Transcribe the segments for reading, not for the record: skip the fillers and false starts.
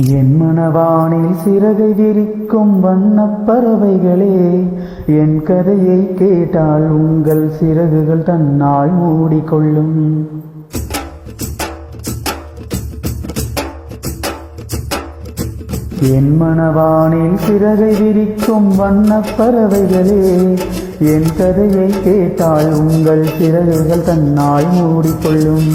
என் மனவானில் சிறகை விரிக்கும் வண்ணப் பறவைகளே, என் கதையை கேட்டால் உங்கள் சிறகுகள் தன்னால் மூடிக்கொள்ளும். என் மனவானில் சிறகை விரிக்கும் வண்ணப் பறவைகளே, என் கதையை கேட்டால் உங்கள் சிறகுகள் தன்னால் மூடிக்கொள்ளும்.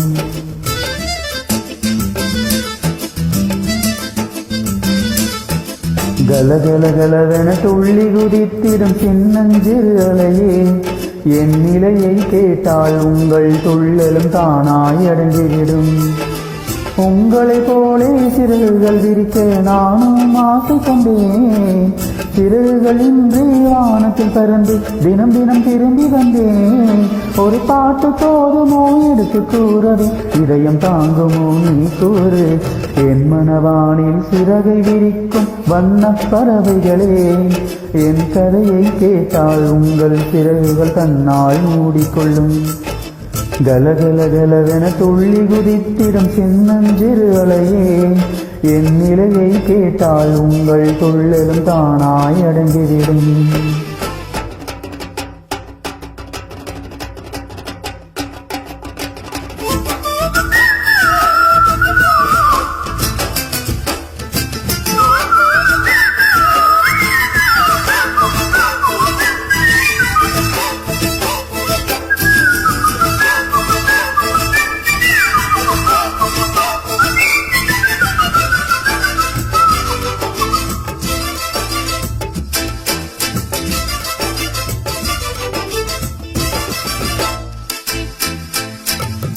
கலகலகலவென துள்ளி குதித்திடும் சின்னஞ்சிறு அலையே, என் நிலையை கேட்டால் உங்கள் துள்ளலும் தானாய் அடங்கிவிடும். உங்களைப் போலே சிறகுகள் விரிக்க நானும் ஆசை கொண்டேன். சிறகுகள் இன்றி வானத்தில் பறந்து தினம் தினம் திரும்பி வந்தேன். ஒரு பாட்டு போதுமோ எடுத்து கூறவே, இதயம் தாங்குமோ நீ கூறு. என் மனவானில் சிறகை விரிக்கும் வண்ணப் பறவைகளே, என் கதையை கேட்டால் உங்கள் சிறகுகள் தன்னால் மூடிக்கொள்ளும். கலகலகலவென துள்ளி குதித்திடும் சின்னஞ்சிறு அலையே, என் நிலையை கேட்டால் உங்கள் துள்ளலும் தானாய் அடங்கிவிடும்.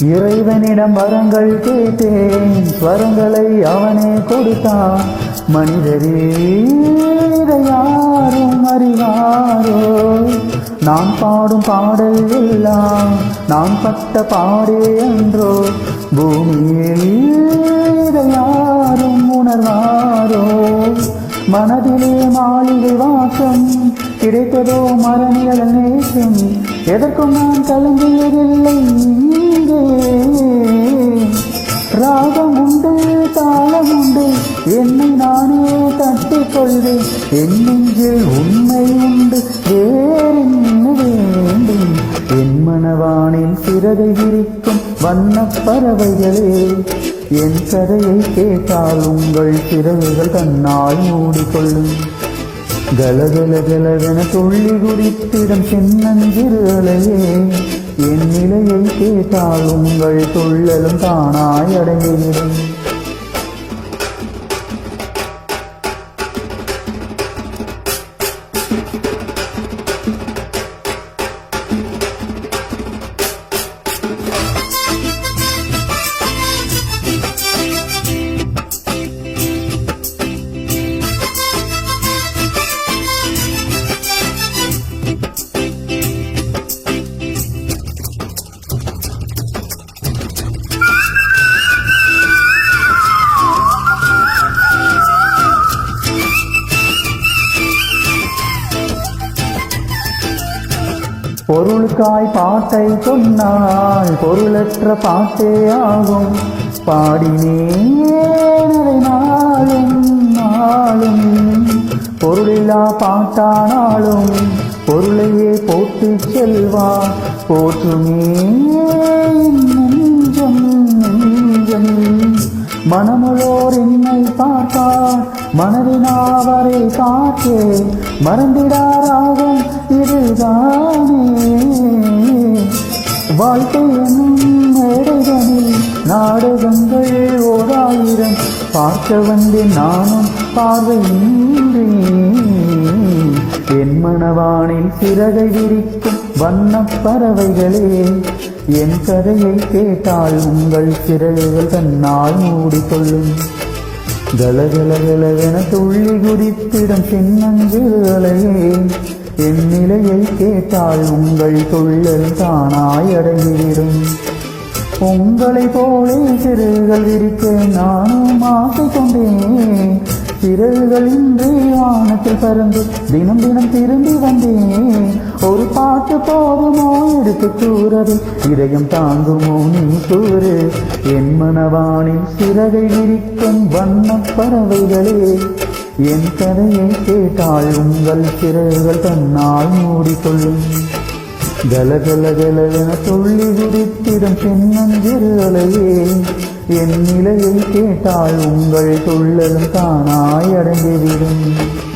இறைவனிடம் வரங்கள் கேட்டேன், ஸ்வரங்களை அவனே கொடுத்தான். மனிதரே இதை யாரும் அறிவாரோ? நான் பாடும் பாடல் எல்லாம் நான் பட்ட பாடே என்றோ. பூமியில் இதை யாரும் உணர்வாரோ? மனதிலே மாளிகை வாசம் கிடைத்ததோ மரணிகள் நேசம். எதற்கும் நான் கலங்கியதில்லை. ராகம் உண்டு, தாளம் உண்டு, என்னை நானே தட்டிக்கொள்வேன். என் நெஞ்சில் உண்மை உண்டு, வேறென்ன வேண்டும்? என் மனவானில் சிறகை விரிக்கும் வண்ணப் பறவைகளே, என் கதையை கேட்டால் உங்கள் சிறகுகள் தன்னால் மூடிக்கொள்ளும். கலகலகலவென துள்ளி குதித்திடும் சின்னஞ்சிறு அலையே, என் நிலையை கேட்டால் உங்கள் துள்ளலும் தானாய் அடங்கிவிடும். பொருளுக்காய் பாட்டை சொன்னால் பொருளற்ற பாட்டே ஆகும். பாடினேன் நாளும் நாளும், பொருளில்லா பாட்டானாலும் பொருளையே போட்டு செல்வா. போற்றுமே நெஞ்சம் நெஞ்சம், மனமுளோர் என்னை பார்த்தார், மனதினாவரை பார்த்தே. மறந்திடாராகும் இதுதானே வாழ்க்கை என்னும் மேடைகளில் நாடகங்கள் ஓராயிரம். பார்க்க வந்தேன் நானும் பார்வையின்றி. என் மனவானில் சிறகை விரிக்கும் வண்ணப் பறவைகளே, என் கதையை கேட்டால் உங்கள் சிறகுகள் தன்னால் மூடிக்கொள்ளும். கலகலகலவென துள்ளி குதித்திடும் சின்னஞ்சிறு அலையே, என் நிலையை கேட்டால் உங்கள் துள்ளல் தானாய் அடங்கிவிடும். உங்களைப் போலே சிறகுகள் விரிக்க நானும் ஆசை கொண்டேன். சிறகுகள் இன்றி வானத்தில் பறந்து தினம் தினம் திரும்பி வந்தேன். ஒரு பாட்டு போதுமோ எடுத்து கூறவே, இதயம் தாங்குமோ நீ கூறு. என் மனவானில் சிறகை விரிக்கும் வண்ணப் பறவைகளே, என் கதையை கேட்டால் உங்கள் சிறகுகள் தன்னால் மூடிக்கொள்ளும். கலகல கலவென துள்ளி குதித்திடும் சின்னஞ்சிறுகளையே, என் நிலையை கேட்டால் உங்கள் துள்ளலும் தானாய் அடங்கிவிடும்.